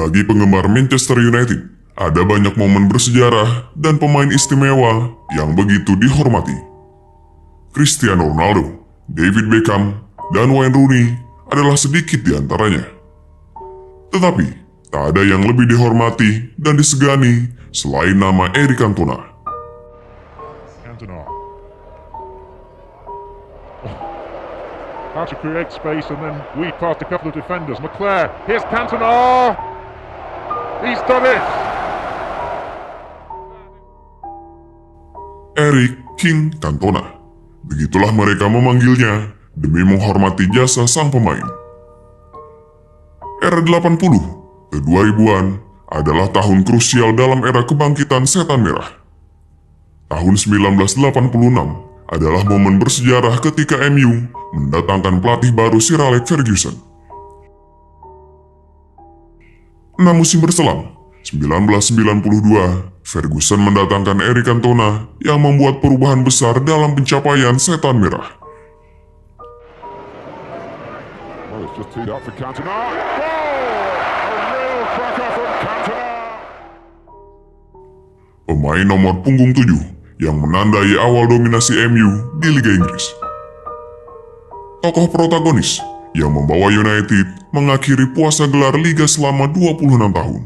Bagi penggemar Manchester United, ada banyak momen bersejarah dan pemain istimewa yang begitu dihormati. Cristiano Ronaldo, David Beckham, dan Wayne Rooney adalah sedikit di antaranya. Tetapi, tak ada yang lebih dihormati dan disegani selain nama Eric Cantona. Cantona. How to create space and then weave past a couple of defenders. McClair, here's Cantona! He's done it! Eric King Cantona. Begitulah mereka memanggilnya demi menghormati jasa sang pemain. Era 80 ke 2000-an adalah tahun krusial dalam era kebangkitan setan merah. Tahun 1986 adalah momen bersejarah ketika MU mendatangkan pelatih baru Sir Alex Ferguson. 6 musim berselang, 1992, Ferguson mendatangkan Eric Cantona yang membuat perubahan besar dalam pencapaian setan merah. Well, it's just teed up for Cantona. Oh! A real cracker from Cantona! Pemain nomor punggung 7 yang menandai awal dominasi MU di Liga Inggris. Tokoh protagonis yang membawa United mengakhiri puasa gelar Liga selama 26 tahun.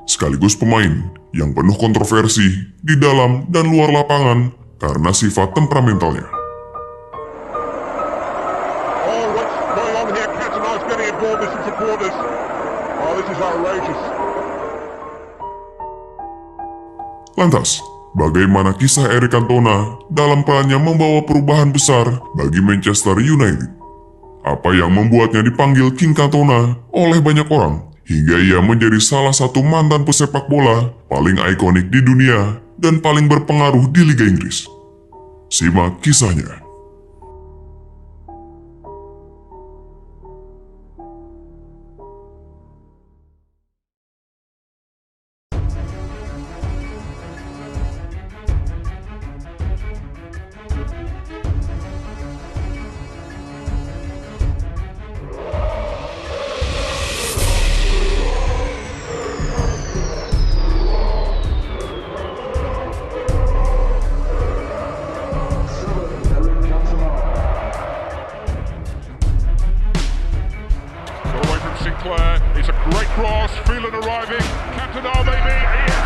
Sekaligus pemain yang penuh kontroversi di dalam dan luar lapangan karena sifat temperamentalnya. Oh, what's going on here? Cantona's getting involved with some supporters. Oh, this is outrageous. Lantas, bagaimana kisah Eric Cantona dalam perannya membawa perubahan besar bagi Manchester United? Apa yang membuatnya dipanggil King Cantona oleh banyak orang, hingga ia menjadi salah satu mantan pesepak bola paling ikonik di dunia dan paling berpengaruh di Liga Inggris? Simak kisahnya. Sinclair, it's a great cross, Phelan arriving, Cantona maybe, yes!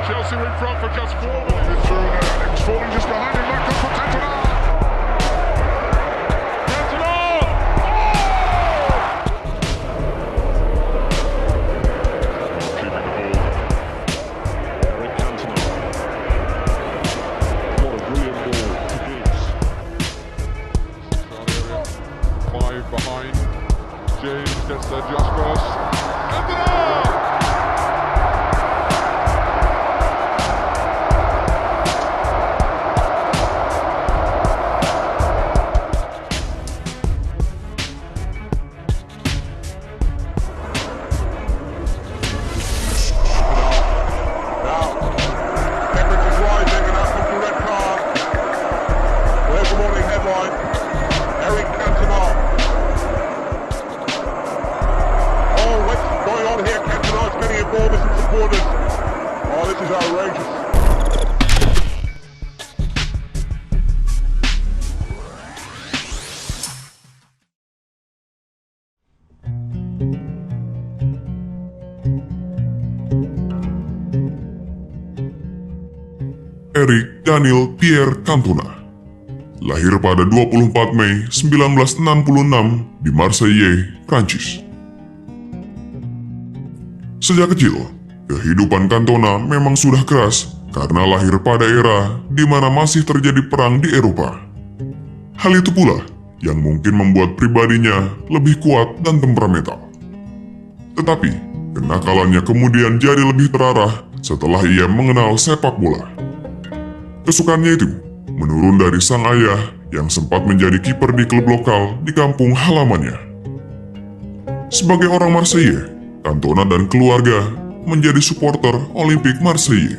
Chelsea are in front for just 4 minutes. It's through now, Alex falling just behind him, back up for Cantona! Cantona! Keeping the ball. Eric Cantona. What a brilliant ball to Gibbs. Five behind. James gets there just first. Cantona! Oh, this is outrageous. Eric Daniel Pierre Cantona lahir pada 24 Mei 1966 di Marseille, Prancis. Sejak kecil, kehidupan Cantona memang sudah keras karena lahir pada era di mana masih terjadi perang di Eropa. Hal itu pula yang mungkin membuat pribadinya lebih kuat dan temperamental. Tetapi, kenakalannya kemudian jadi lebih terarah setelah ia mengenal sepak bola. Kesukaannya itu menurun dari sang ayah yang sempat menjadi kiper di klub lokal di kampung halamannya. Sebagai orang Marseille, Cantona dan keluarga menjadi supporter Olympique Marseille.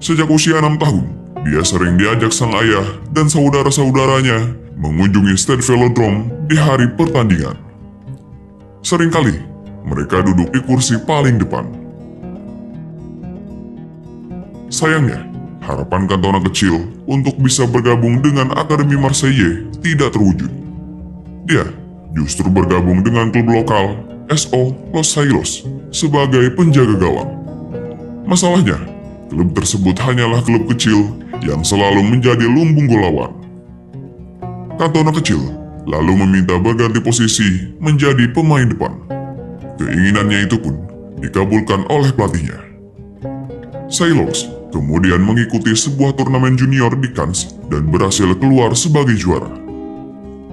Sejak usia 6 tahun, dia sering diajak sang ayah dan saudara-saudaranya mengunjungi Stade Velodrome di hari pertandingan. Seringkali, mereka duduk di kursi paling depan. Sayangnya, harapan Cantona kecil untuk bisa bergabung dengan Akademi Marseille tidak terwujud. Dia justru bergabung dengan klub lokal SO Los Cielos sebagai penjaga gawang. Masalahnya, klub tersebut hanyalah klub kecil yang selalu menjadi lumbung gol lawan. Cantona kecil lalu meminta berganti posisi menjadi pemain depan. Keinginannya itu pun dikabulkan oleh pelatihnya. Cielos kemudian mengikuti sebuah turnamen junior di Cannes dan berhasil keluar sebagai juara.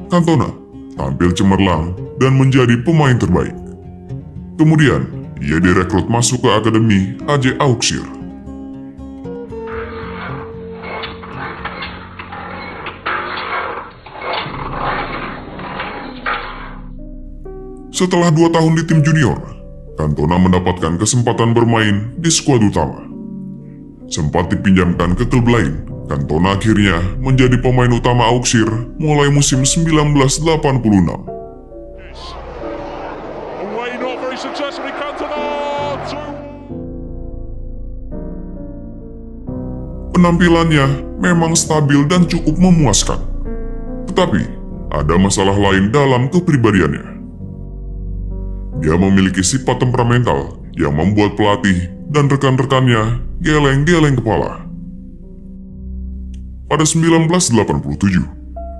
Cantona tampil cemerlang dan menjadi pemain terbaik. Kemudian, ia direkrut masuk ke Akademi AJ Auxerre. Setelah 2 tahun di tim junior, Cantona mendapatkan kesempatan bermain di skuad utama. Sempat dipinjamkan ke klub lain, Cantona akhirnya menjadi pemain utama Auxerre mulai musim 1986. Away not very successfully, Cantona! Penampilannya memang stabil dan cukup memuaskan. Tetapi, ada masalah lain dalam kepribadiannya. Dia memiliki sifat temperamental yang membuat pelatih dan rekan-rekannya geleng-geleng kepala. Pada 1987,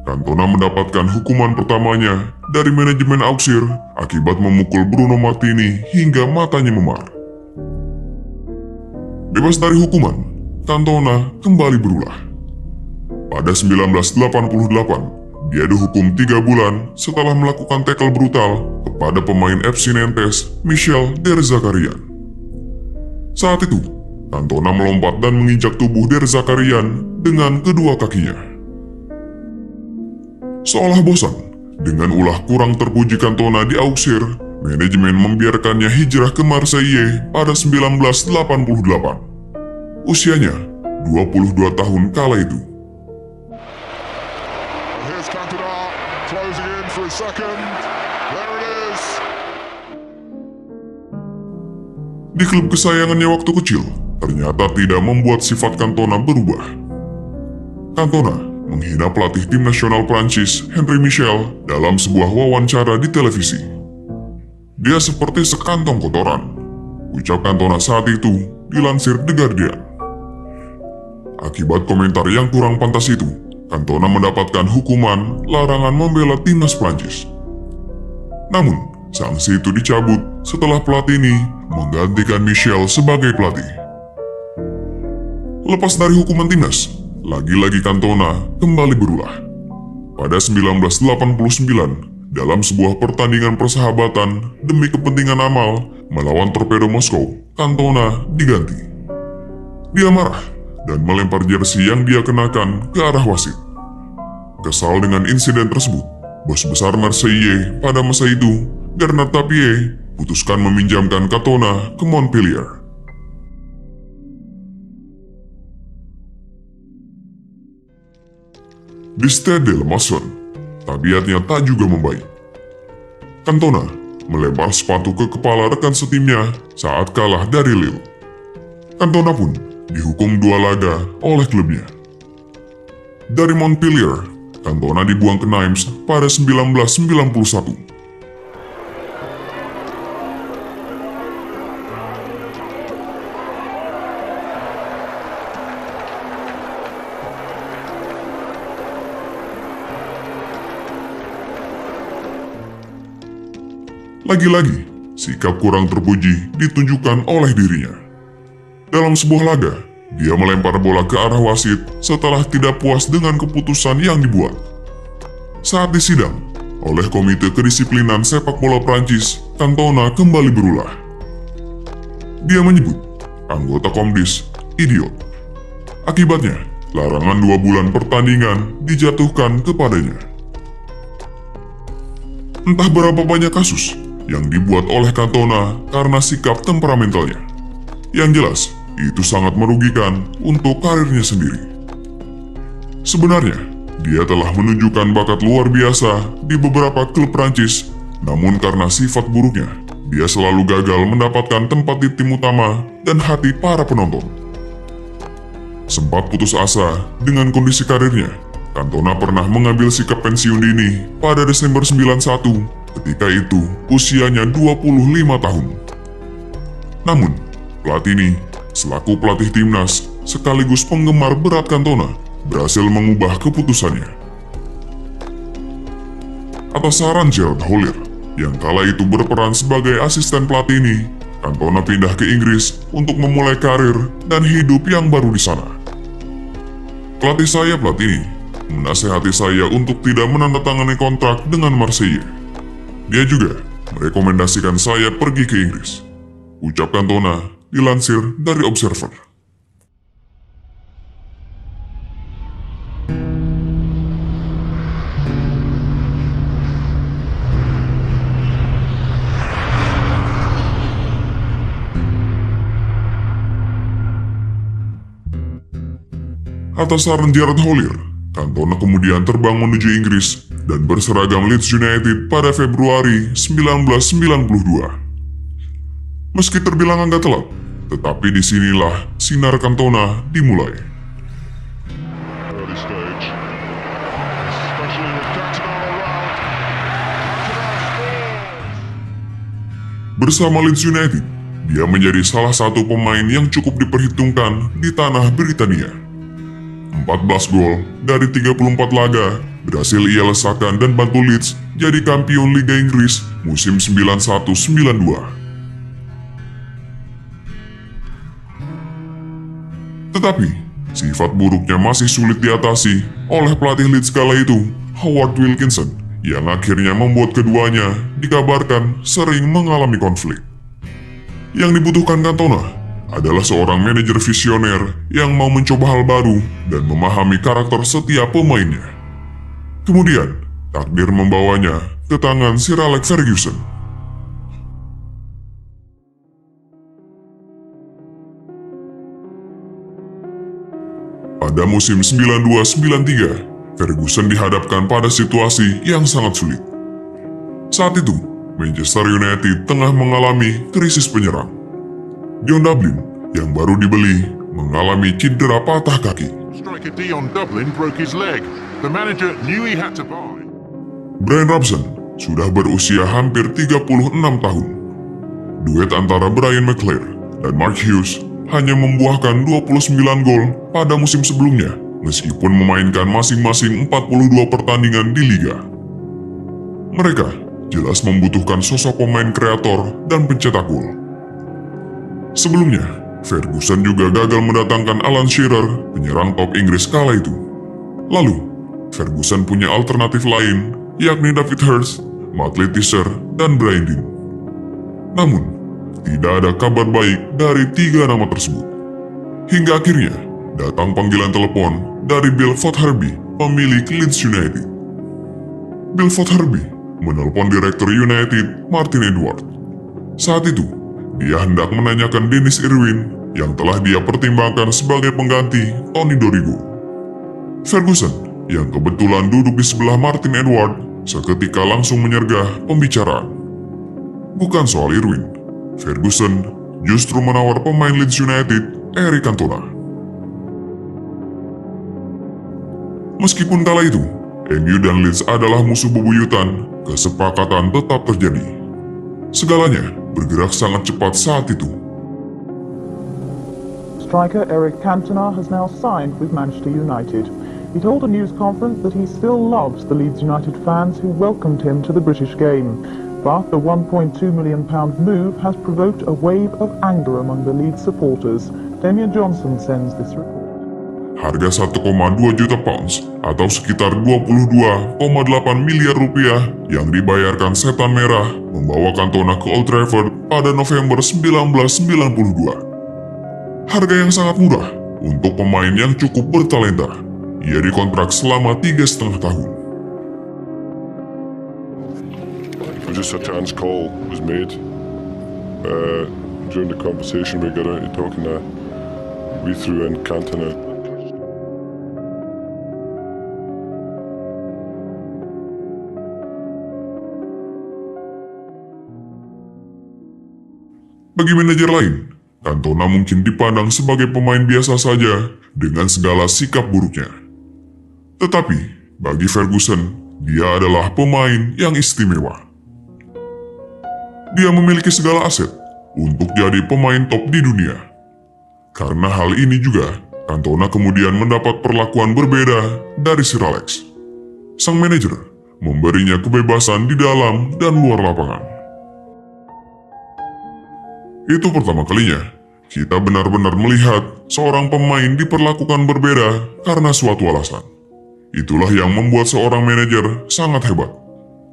Cantona mendapatkan hukuman pertamanya dari manajemen Auxerre akibat memukul Bruno Martini hingga matanya memar. Bebas dari hukuman, Cantona kembali berulah. Pada 1988, dia dihukum 3 bulan setelah melakukan tackle brutal kepada pemain FC Nantes, Michel Derzakarian. Saat itu, Cantona melompat dan menginjak tubuh Derzakarian dengan kedua kakinya. Seolah bosan dengan ulah kurang terpuji Cantona di Auxerre, manajemen membiarkannya hijrah ke Marseille pada 1988. Usianya 22 tahun kala itu. Here's Cantona closing in for a second. There it is. Di klub kesayangannya waktu kecil, ternyata tidak membuat sifat Cantona berubah. Cantona menghina pelatih tim nasional Prancis, Henri Michel, dalam sebuah wawancara di televisi. Dia seperti sekantong kotoran, ucap Cantona saat itu dilansir The Guardian. Akibat komentar yang kurang pantas itu, Cantona mendapatkan hukuman larangan membela timnas Prancis. Namun, sanksi itu dicabut setelah Platini menggantikan Michel sebagai pelatih. Lepas dari hukuman timnas, lagi-lagi Cantona kembali berulah. Pada 1989, dalam sebuah pertandingan persahabatan demi kepentingan amal melawan Torpedo Moskow, Cantona diganti. Dia marah dan melempar jersey yang dia kenakan ke arah wasit. Kesal dengan insiden tersebut, bos besar Marseille pada masa itu, Bernard Tapie, putuskan meminjamkan Cantona ke Montpellier. Di Stade de la Maison, tabiatnya tak juga membaik. Cantona melempar sepatu ke kepala rekan setimnya saat kalah dari Lille. Cantona pun dihukum 2 laga oleh klubnya. Dari Montpellier, Cantona dibuang ke Nimes pada 1991. Lagi-lagi, sikap kurang terpuji ditunjukkan oleh dirinya. Dalam sebuah laga, dia melempar bola ke arah wasit setelah tidak puas dengan keputusan yang dibuat. Saat disidang oleh Komite Kedisiplinan Sepak Bola Prancis, Cantona kembali berulah. Dia menyebut anggota Komdis idiot. Akibatnya, larangan 2 bulan pertandingan dijatuhkan kepadanya. Entah berapa banyak kasus yang dibuat oleh Cantona karena sikap temperamentalnya. Yang jelas, itu sangat merugikan untuk karirnya sendiri. Sebenarnya, dia telah menunjukkan bakat luar biasa di beberapa klub Prancis Namun karena sifat buruknya, dia selalu gagal mendapatkan tempat di tim utama dan hati para penonton. Sempat putus asa dengan kondisi karirnya, Cantona pernah mengambil sikap pensiun dini pada Desember 91, ketika itu usianya 25 tahun. Namun, Platini, selaku pelatih timnas sekaligus penggemar berat Cantona, berhasil mengubah keputusannya. Atas saran Gerard Houllier, yang kala itu berperan sebagai asisten Platini, Cantona pindah ke Inggris untuk memulai karir dan hidup yang baru di sana. Pelatih saya Platini menasehati saya untuk tidak menandatangani kontrak dengan Marseille. Dia juga merekomendasikan saya pergi ke Inggris. Ucap Cantona dilansir dari Observer. Atas saran Gerard Houllier, Cantona kemudian terbang menuju Inggris dan berseragam Leeds United pada Februari 1992. Meski terbilang agak telat, tetapi disinilah sinar Cantona dimulai. Early stage, especially with Cantona around. Bersama Leeds United, dia menjadi salah satu pemain yang cukup diperhitungkan di tanah Britania. 14 gol dari 34 laga berhasil ia lesakan dan bantu Leeds jadi kampion Liga Inggris musim 91-92. Tetapi, sifat buruknya masih sulit diatasi oleh pelatih Leeds kala itu, Howard Wilkinson, yang akhirnya membuat keduanya dikabarkan sering mengalami konflik. Yang dibutuhkan Cantona adalah seorang manajer visioner yang mau mencoba hal baru dan memahami karakter setiap pemainnya. Kemudian, takdir membawanya ke tangan Sir Alex Ferguson. Pada musim 92-93, Ferguson dihadapkan pada situasi yang sangat sulit. Saat itu, Manchester United tengah mengalami krisis penyerang. Dion Dublin, yang baru dibeli, mengalami cedera patah kaki. Striker Dion Dublin broke his leg. The manager knew he had to buy. Brian Robson sudah berusia hampir 36 tahun. Duet antara Brian McClair dan Mark Hughes hanya membuahkan 29 gol pada musim sebelumnya, meskipun memainkan masing-masing 42 pertandingan di Liga. Mereka jelas membutuhkan sosok pemain kreator dan pencetak gol. Sebelumnya, Ferguson juga gagal mendatangkan Alan Shearer, penyerang top Inggris kala itu. Lalu, Ferguson punya alternatif lain, yakni David Hirst, Matt Letizia, dan Brian Deane. Namun, tidak ada kabar baik dari tiga nama tersebut. Hingga akhirnya, datang panggilan telepon dari Bill Fotherbee, pemilik Leeds United. Bill Fotherbee menelpon direktur United, Martin Edward. Saat itu, dia hendak menanyakan Dennis Irwin yang telah dia pertimbangkan sebagai pengganti Tony Dorigo. Ferguson, yang kebetulan duduk di sebelah Martin Edward, seketika langsung menyergah pembicaraan. Bukan soal Irwin, Ferguson justru menawar pemain Leeds United, Eric Cantona. Meskipun kala itu, MU dan Leeds adalah musuh bebuyutan, kesepakatan tetap terjadi. Segalanya bergerak sangat cepat saat itu. Striker Eric Cantona has now signed with Manchester United. He told a news conference that he still loves the Leeds United fans who welcomed him to the British game. But the £1.2 million move has provoked a wave of anger among the Leeds supporters. Damian Johnson sends this report. Harga 1,2 juta pounds atau sekitar 22,8 miliar rupiah yang dibayarkan Setan Merah membawa Cantona ke Old Trafford pada November 1992. Harga yang sangat murah untuk pemain yang cukup bertalenta. Ia dikontrak selama 3,5 tahun. Just a chance call was made during the conversation we got out talking to we threw in Cantona. Bagi manajer lain, Cantona mungkin dipandang sebagai pemain biasa saja dengan segala sikap buruknya. Tetapi, bagi Ferguson, dia adalah pemain yang istimewa. Dia memiliki segala aset untuk jadi pemain top di dunia. Karena hal ini juga, Cantona kemudian mendapat perlakuan berbeda dari Sir Alex. Sang manajer memberinya kebebasan di dalam dan luar lapangan. Itu pertama kalinya kita benar-benar melihat seorang pemain diperlakukan berbeda karena suatu alasan. Itulah yang membuat seorang manajer sangat hebat.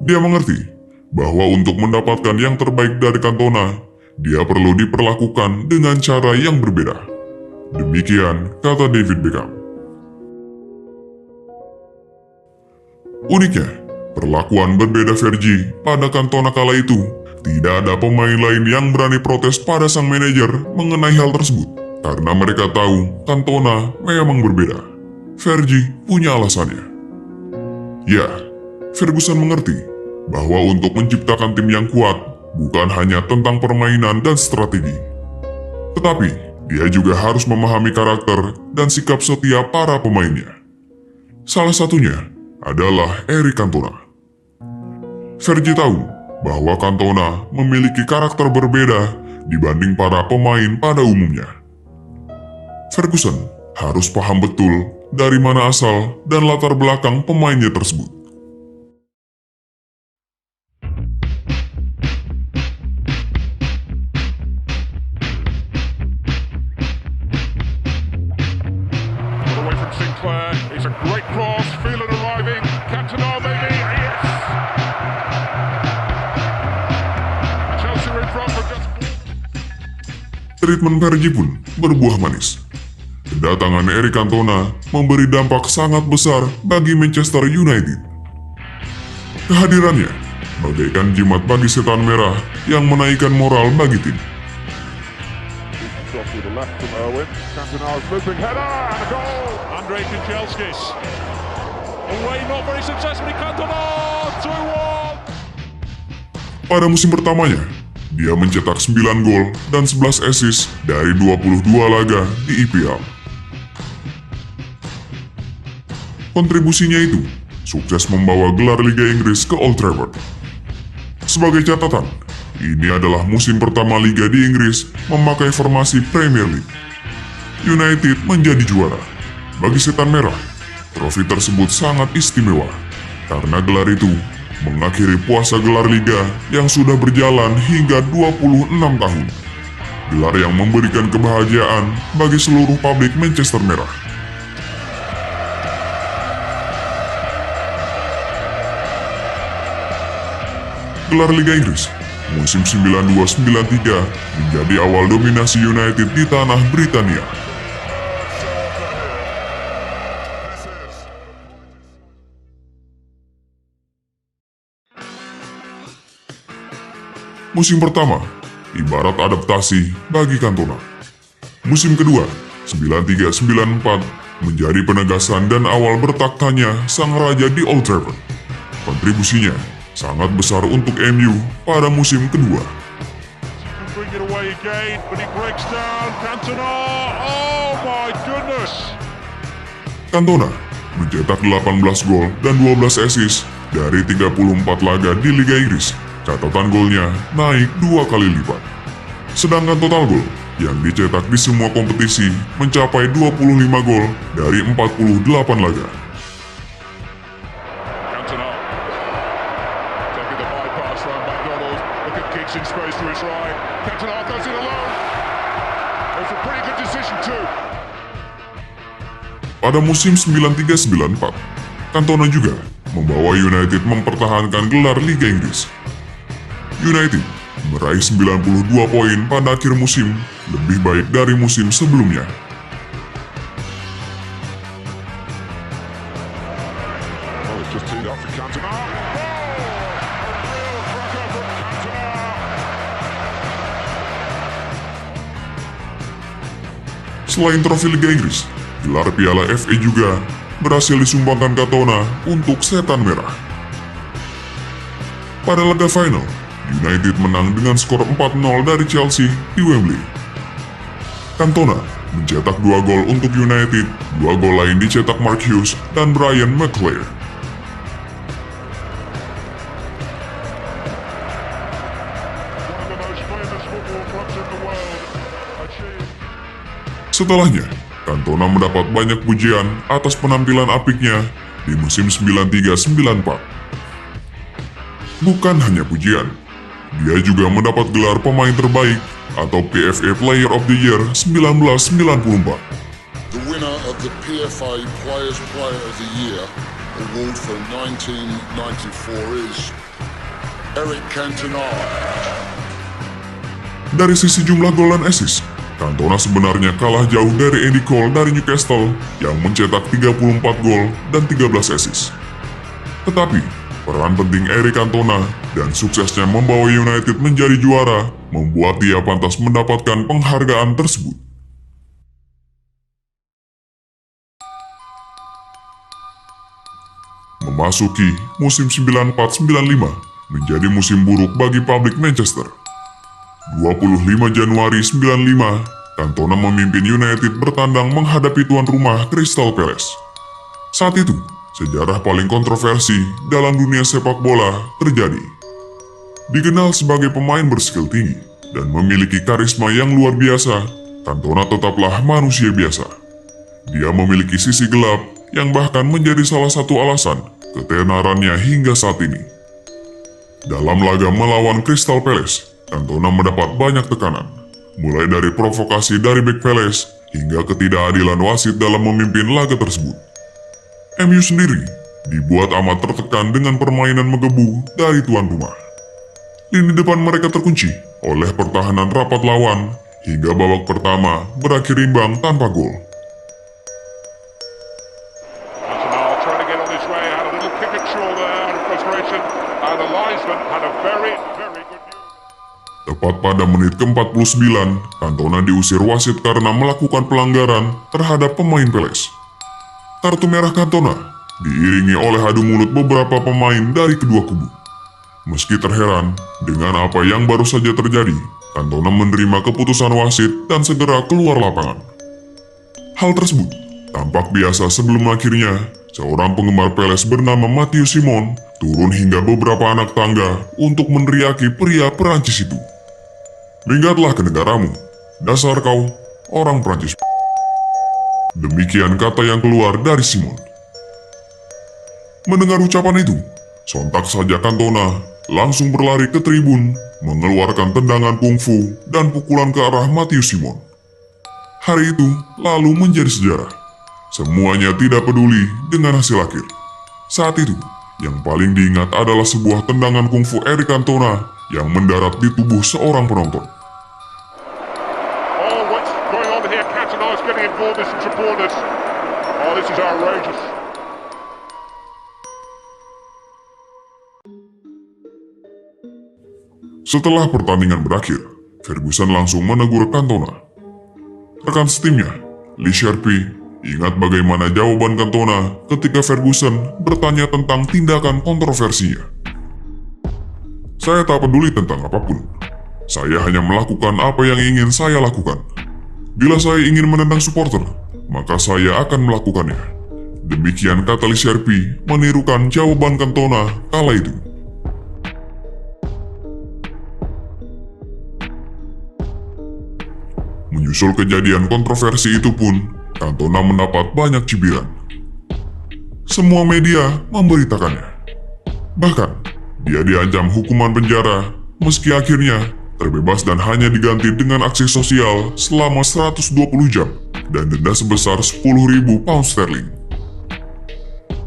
Dia mengerti bahwa untuk mendapatkan yang terbaik dari Cantona, dia perlu diperlakukan dengan cara yang berbeda. Demikian kata David Beckham. Uniknya, perlakuan berbeda Fergie pada Cantona kala itu. Tidak ada pemain lain yang berani protes pada sang manajer mengenai hal tersebut. Karena mereka tahu Cantona memang berbeda. Fergie punya alasannya. Ya, Ferguson mengerti bahwa untuk menciptakan tim yang kuat bukan hanya tentang permainan dan strategi. Tetapi, dia juga harus memahami karakter dan sikap setiap para pemainnya. Salah satunya adalah Eric Cantona. Fergie tahu bahwa Cantona memiliki karakter berbeda dibanding para pemain pada umumnya. Ferguson harus paham betul dari mana asal dan latar belakang pemainnya tersebut. Away from Sinclair, it's a great cross, Phelan arriving, Cantona maybe, yes! Chelsea are in front for just... Treatment Fergie pun berbuah manis. Kedatangan Eric Cantona memberi dampak sangat besar bagi Manchester United. Kehadirannya bagaikan jimat bagi setan merah yang menaikkan moral bagi tim. Cross with the left from Owen, Cantona's looping header, and a goal! Andrei Kanchelskis. Away not very successfully, Cantona! 2-1! Pada musim pertamanya, dia mencetak 9 gol dan 11 assist dari 22 laga di IPL. Kontribusinya itu sukses membawa gelar Liga Inggris ke Old Trafford. Sebagai catatan, ini adalah musim pertama Liga di Inggris memakai formasi Premier League. United menjadi juara. Bagi setan merah, trofi tersebut sangat istimewa karena gelar itu mengakhiri puasa gelar Liga yang sudah berjalan hingga 26 tahun. Gelar yang memberikan kebahagiaan bagi seluruh publik Manchester Merah. Gelar Liga Inggris musim 92-93 menjadi awal dominasi United di tanah Britania. Musim pertama ibarat adaptasi bagi Cantona. Musim kedua 93-94 menjadi penegasan dan awal bertaktanya sang raja di Old Trafford. Kontribusinya sangat besar untuk MU pada musim kedua. Bring it away again, but he breaks down. Cantona, oh my goodness! Cantona mencetak 18 gol dan 12 assist dari 34 laga di Liga Inggris. Catatan golnya naik 2 kali lipat. Sedangkan total gol yang dicetak di semua kompetisi mencapai 25 gol dari 48 laga. Cantona taking the bypass from McDonald. Look at Giggs in space to his right. Cantona does it alone. It's a pretty good decision too. Pada musim 93-94, Cantona juga membawa United mempertahankan gelar Liga Inggris. United meraih 92 poin pada akhir musim, lebih baik dari musim sebelumnya. Oh, it's just teed up for Cantona. Oh, a real cracker from Cantona. Selain trofi Liga Inggris, gelar Piala FA juga berhasil disumbangkan Cantona untuk setan merah. Pada laga final United menang dengan skor 4-0 dari Chelsea di Wembley. Cantona mencetak 2 gol untuk United, 2 gol lain dicetak Mark Hughes dan Brian McClair. One of the most famous football clubs in the world. Achieved. Setelahnya, Cantona mendapat banyak pujian atas penampilan apiknya di musim 93-94. Bukan hanya pujian, dia juga mendapat gelar pemain terbaik atau PFA Player of the Year 1994. The winner of the PFA Players Player of the Year award for 1994 is Eric Cantona. Dari sisi jumlah gol dan assist, Cantona sebenarnya kalah jauh dari Andy Cole dari Newcastle yang mencetak 34 gol dan 13 assist. Tetapi, peran penting Eric Cantona dan suksesnya membawa United menjadi juara membuat dia pantas mendapatkan penghargaan tersebut. Memasuki musim 94-95 menjadi musim buruk bagi publik Manchester. 25 Januari 95, Cantona memimpin United bertandang menghadapi tuan rumah Crystal Palace. Saat itu, sejarah paling kontroversi dalam dunia sepak bola terjadi. Dikenal sebagai pemain berskill tinggi dan memiliki karisma yang luar biasa, Cantona tetaplah manusia biasa. Dia memiliki sisi gelap yang bahkan menjadi salah satu alasan ketenarannya hingga saat ini. Dalam laga melawan Crystal Palace, Cantona mendapat banyak tekanan, mulai dari provokasi dari bek Palace hingga ketidakadilan wasit dalam memimpin laga tersebut. MU sendiri dibuat amat tertekan dengan permainan menggebu dari tuan rumah. Lini depan mereka terkunci oleh pertahanan rapat lawan hingga babak pertama berakhir imbang tanpa gol. Arsenal trying to get on his way, had a little kick at Shaw there out of frustration, and the linesman had a very good news. Tepat pada menit ke-49, Cantona diusir wasit karena melakukan pelanggaran terhadap pemain Palace. Kartu merah Cantona diiringi oleh adu mulut beberapa pemain dari kedua kubu. Meski terheran dengan apa yang baru saja terjadi, Cantona menerima keputusan wasit dan segera keluar lapangan. Hal tersebut tampak biasa sebelum akhirnya seorang penggemar Palace bernama Matthew Simon turun hingga beberapa anak tangga untuk meneriaki pria Perancis itu. "Minggatlah ke negaramu, dasar kau orang Prancis." Demikian kata yang keluar dari Simon. Mendengar ucapan itu, sontak saja Cantona langsung berlari ke tribun, mengeluarkan tendangan kungfu dan pukulan ke arah Matthew Simon. Hari itu lalu menjadi sejarah. Semuanya tidak peduli dengan hasil akhir. Saat itu, yang paling diingat adalah sebuah tendangan kungfu Eric Cantona yang mendarat di tubuh seorang penonton. Oh, what's going on here? Cantona is getting involved in some supporters. Oh, this is outrageous. Setelah pertandingan berakhir, Ferguson langsung menegur Cantona. Rekan setimnya, Lee Sharpe, ingat bagaimana jawaban Cantona ketika Ferguson bertanya tentang tindakan kontroversinya. "Saya tak peduli tentang apapun. Saya hanya melakukan apa yang ingin saya lakukan. Bila saya ingin menendang supporter, maka saya akan melakukannya." Demikian kata Lee Sharpe menirukan jawaban Cantona kala itu. Menyusul kejadian kontroversi itu pun, Cantona mendapat banyak cibiran. Semua media memberitakannya. Bahkan, dia diancam hukuman penjara, meski akhirnya terbebas dan hanya diganti dengan aksi sosial selama 120 jam dan denda sebesar 10.000 pound sterling.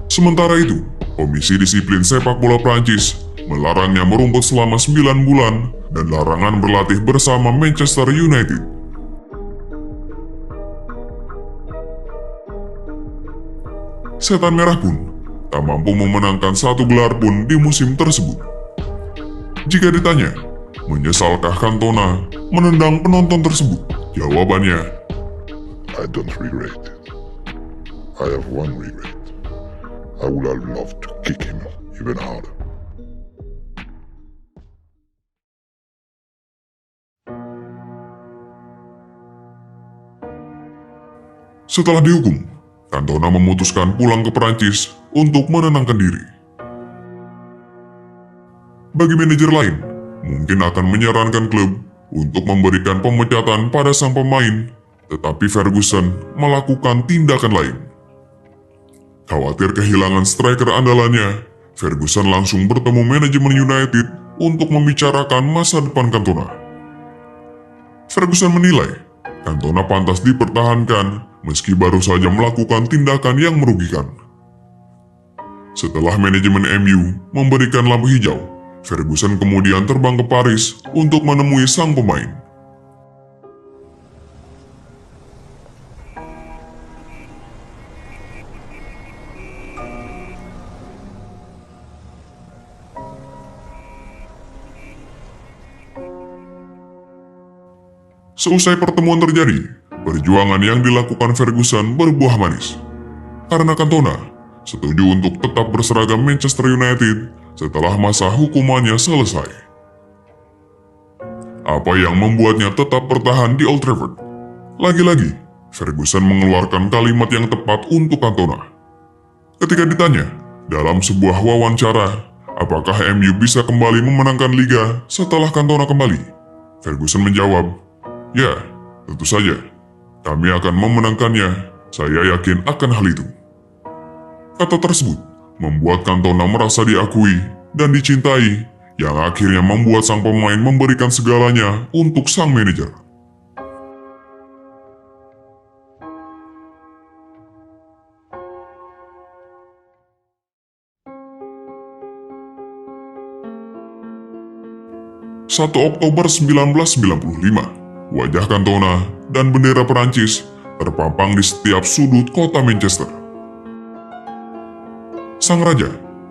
Sementara itu, Komisi Disiplin Sepak Bola Prancis melarangnya merumput selama 9 bulan dan larangan berlatih bersama Manchester United. Setan Merah pun tak mampu memenangkan satu gelar pun di musim tersebut. Jika ditanya, menyesalkah Cantona menendang penonton tersebut? Jawabannya, I don't regret it. I have one regret. I would have loved to kick him even harder. Setelah dihukum, Cantona memutuskan pulang ke Perancis untuk menenangkan diri. Bagi manajer lain, mungkin akan menyarankan klub untuk memberikan pemecatan pada sang pemain, tetapi Ferguson melakukan tindakan lain. Khawatir kehilangan striker andalannya, Ferguson langsung bertemu manajemen United untuk membicarakan masa depan Cantona. Ferguson menilai Cantona pantas dipertahankan meski baru saja melakukan tindakan yang merugikan. Setelah manajemen MU memberikan lampu hijau, Ferguson kemudian terbang ke Paris untuk menemui sang pemain. Seusai pertemuan terjadi, perjuangan yang dilakukan Ferguson berbuah manis. Karena Cantona setuju untuk tetap berseragam Manchester United setelah masa hukumannya selesai. Apa yang membuatnya tetap bertahan di Old Trafford? Lagi-lagi, Ferguson mengeluarkan kalimat yang tepat untuk Cantona. Ketika ditanya dalam sebuah wawancara, apakah MU bisa kembali memenangkan Liga setelah Cantona kembali? Ferguson menjawab, "Ya, tentu saja. Kami akan memenangkannya. Saya yakin akan hal itu." Kata tersebut membuat Cantona merasa diakui dan dicintai, yang akhirnya membuat sang pemain memberikan segalanya untuk sang manajer. Oktober 1995, wajah Cantona dan bendera Perancis terpampang di setiap sudut kota Manchester. Sang raja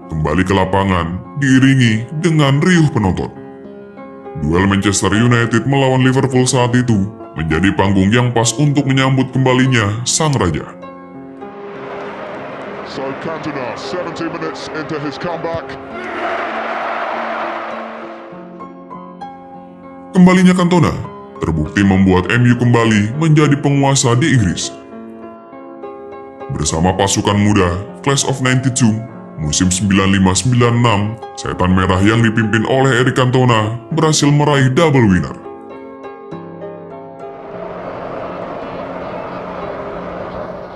kembali ke lapangan diiringi dengan riuh penonton. Duel Manchester United melawan Liverpool saat itu menjadi panggung yang pas untuk menyambut kembalinya sang raja. So Cantona, 70 minutes into his comeback. Kembalinya Cantona terbukti membuat MU kembali menjadi penguasa di Inggris. Bersama pasukan muda Class of 92 musim 95-96, Setan Merah yang dipimpin oleh Eric Cantona berhasil meraih double winner.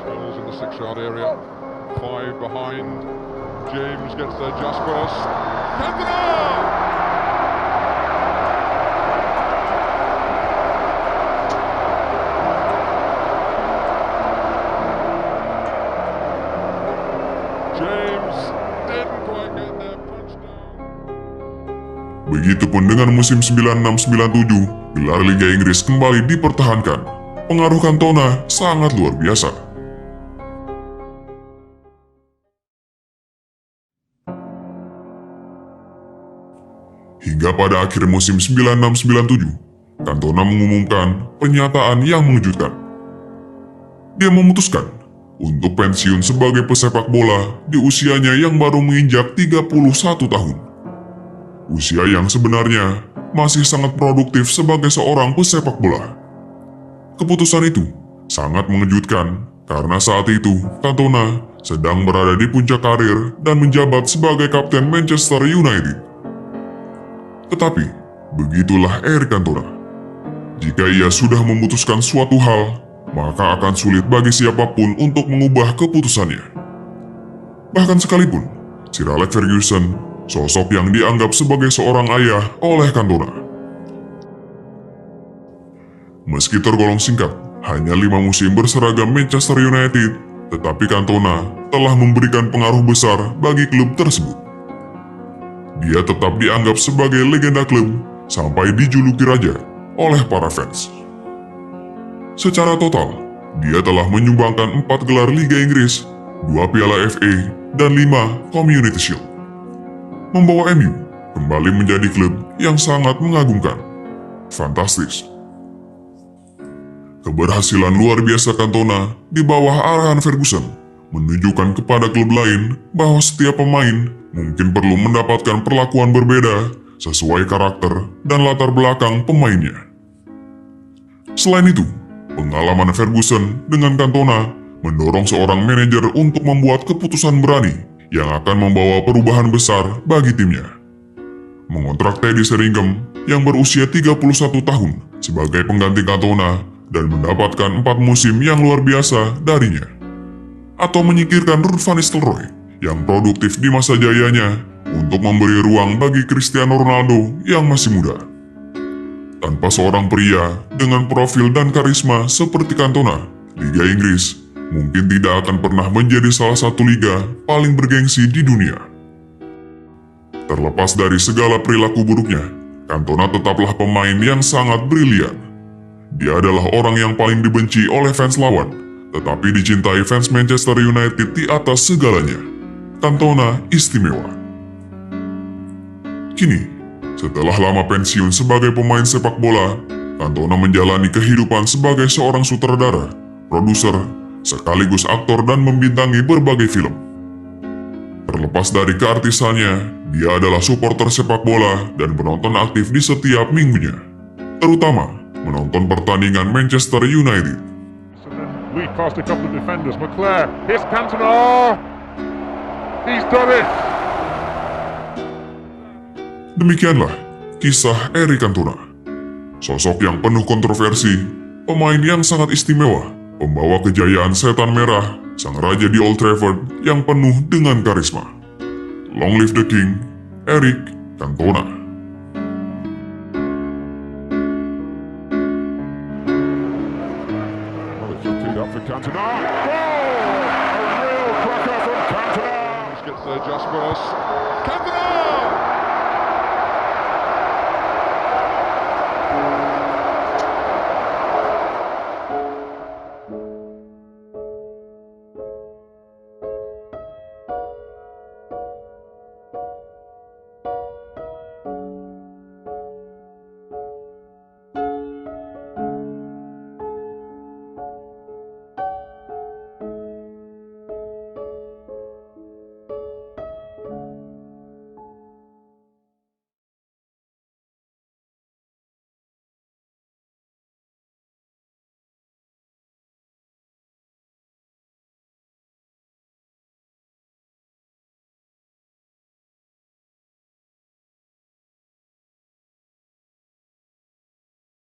Spurs in the 6-yard area, 5 behind. James gets there just cross. Cantona! Begitupun dengan musim 96-97, gelar Liga Inggris kembali dipertahankan. Pengaruh Cantona sangat luar biasa. Hingga pada akhir musim 96-97, Cantona mengumumkan pernyataan yang mengejutkan. Dia memutuskan untuk pensiun sebagai pesepak bola di usianya yang baru menginjak 31 tahun. Usia yang sebenarnya masih sangat produktif sebagai seorang pesepak bola. Keputusan itu sangat mengejutkan karena saat itu Cantona sedang berada di puncak karir dan menjabat sebagai kapten Manchester United. Tetapi, begitulah Eric Cantona. Jika ia sudah memutuskan suatu hal, maka akan sulit bagi siapapun untuk mengubah keputusannya. Bahkan sekalipun Sir Alex Ferguson, sosok yang dianggap sebagai seorang ayah oleh Cantona. Meski tergolong singkat, hanya 5 musim berseragam Manchester United, tetapi Cantona telah memberikan pengaruh besar bagi klub tersebut. Dia tetap dianggap sebagai legenda klub sampai dijuluki raja oleh para fans. Secara total, dia telah menyumbangkan 4 gelar Liga Inggris, 2 Piala FA, dan 5 Community Shield. Membawa MU kembali menjadi klub yang sangat mengagumkan. Fantastis. Keberhasilan luar biasa Cantona di bawah arahan Ferguson menunjukkan kepada klub lain bahwa setiap pemain mungkin perlu mendapatkan perlakuan berbeda sesuai karakter dan latar belakang pemainnya. Selain itu, pengalaman Ferguson dengan Cantona mendorong seorang manajer untuk membuat keputusan berani yang akan membawa perubahan besar bagi timnya. Mengontrak Teddy Sheringham yang berusia 31 tahun sebagai pengganti Cantona dan mendapatkan 4 musim yang luar biasa darinya. Atau menyingkirkan Ruud van Nistelrooy yang produktif di masa jayanya untuk memberi ruang bagi Cristiano Ronaldo yang masih muda. Tanpa seorang pria dengan profil dan karisma seperti Cantona, Liga Inggris mungkin tidak akan pernah menjadi salah satu liga paling bergengsi di dunia. Terlepas dari segala perilaku buruknya, Cantona tetaplah pemain yang sangat brilian. Dia adalah orang yang paling dibenci oleh fans lawan, tetapi dicintai fans Manchester United di atas segalanya. Cantona istimewa. Kini, setelah lama pensiun sebagai pemain sepak bola, Cantona menjalani kehidupan sebagai seorang sutradara, produser, sekaligus aktor dan membintangi berbagai film. Terlepas dari keartisannya, dia adalah supporter sepak bola dan penonton aktif di setiap minggunya, terutama menonton pertandingan Manchester United. Weave past a couple of defenders. McClare, here's Cantona. He's done it. Demikianlah kisah Eric Cantona. Sosok yang penuh kontroversi, pemain yang sangat istimewa, pembawa kejayaan setan merah, sang raja di Old Trafford yang penuh dengan karisma. Long live the King, Eric Cantona. Well, it's teed up for Cantona. Goal! A real cracker from Cantona. Gets there just first. Cantona!